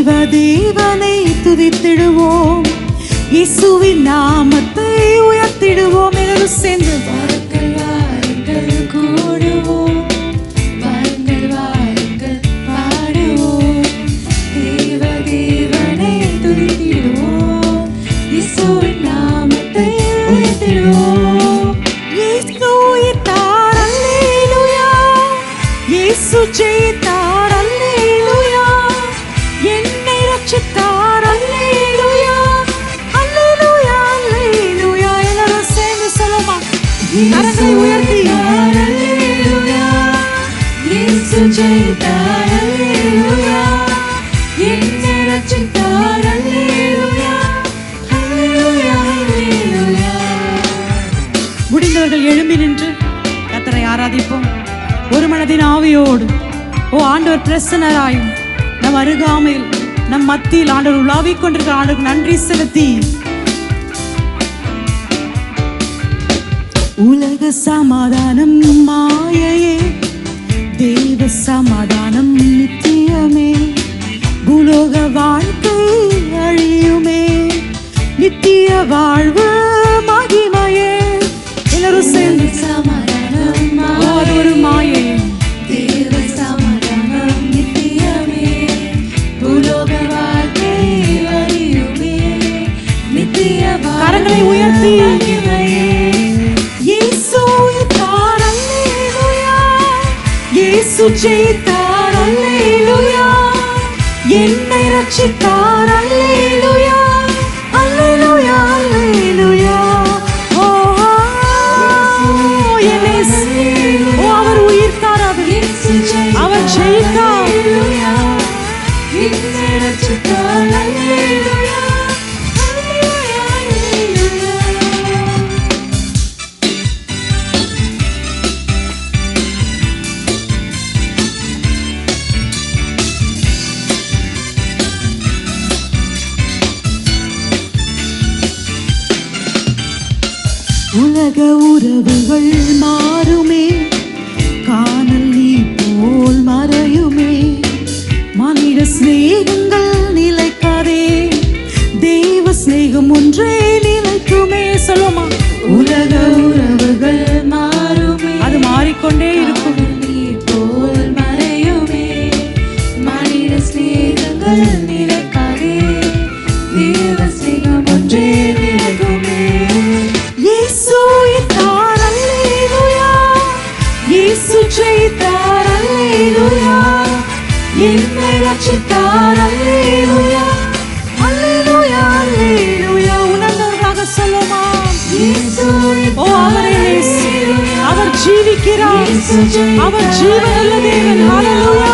தேவனை துதித்திடுவோம், இயேசுவின் நாமத்தை உயர்த்திடுவோம். எல்லாரும் சேர்ந்து வாருங்கள் வாருங்கள் கூடுவோம், வாருங்கள் வாருங்கள் பாடுவோம், தேவனை துதித்திடுவோம், இயேசுவின் நாமத்தை உயர்த்திடுவோம். இயேசு உயிர்த்தார், அல்லேலூயா. இயேசு ஜெயித்தார், அல்லேலூயா. என்னை ரட்சித்தார், அல்லேலூயா. அல்லேலூயா, அல்லேலூயா. எல்லாரும் சேர்ந்து சொல்லுமா, கரங்களை உயர்த்தி. அல்லேலூயா, இயேசு ஜெயித்தார், அல்லேலூயா. என்னை ரட்சித்தார், அல்லேலூயா. அல்லேலூயா, அல்லேலூயா. முடிந்தவர்கள் எழும்பி நின்று கர்த்தரை ஆராதிப்போம். ஒரு மனதின் ஆவியோடு. ஓ ஆண்டவர் பிரசன்னராயும் நம் அருகாமையில் நம் மத்தியில் ஆண்டவர் உலாவிக் கொண்டிருக்கிற ஆண்டவருக்கு நன்றி செலுத்தி, உலக சமாதானம் மாயையே, தேவ சமாதானம் நித்தியமே. பூலோக வாழ்க்கை அழியுமே, நித்திய வாழ்வு மகிமையே. எல்லாரும் சேர்ந்து சமாதானம் அது ஒரு மாயை, தேவ சமாதானம் நித்தியமே. பூலோக வாழ்க்கை அழியுமே, நித்திய கரங்களை உயர்த்தி. மகிமையே. இயேசு உயிர்த்தார், அல்லேலூயா. இயேசு ஜெயித்தார், அல்லேலூயா. என்னை ரட்சித்தார், அல்லேலூயா. அல்லேலூயா, அல்லேலூயா. ஓ என்னை அவர் உயிர்த்தார், அவர் ஜெயித்தார். அல்லேலூயா, என்னை ரட்சித்தார், அல்லேலூயா. அல்லேலூயா, அல்லேலூயா. உலக உறவுகள் மாறுமே, காணல் நீ போல் மறையுமே. மனித சிநேகங்கள் நிலைக்காதே, தேவ சிநேகம் ஒன்றே நிலைக்குமே. சொல்லுமா, உலக உறவுகள் மாறுமே, அது மாறிக்கொண்டே இருக்கும். நீர் போல் மறையுமே. மனித சிநேகங்கள் நிலைக்காதே, தேவ சிநேகம் ஒன்றே நிலைக்குமே. இயேசு உயிர்த்தார், அல்லேலூயா. இயேசு ஜெயித்தார், அல்லேலூயா. என்னை ரட்சித்தார், அல்லேலூயா. அல்லேலூயா, அல்லேலூயா. உணர்ந்தவர்களாக சொல்லுமா, இயேசு ஓ அவரை நேசி. அவர் ஜீவிக்கிறார், இயேசு ஜெயித்தார், அவர் ஜீவனுள்ள தேவன். ஹல்லேலூயா.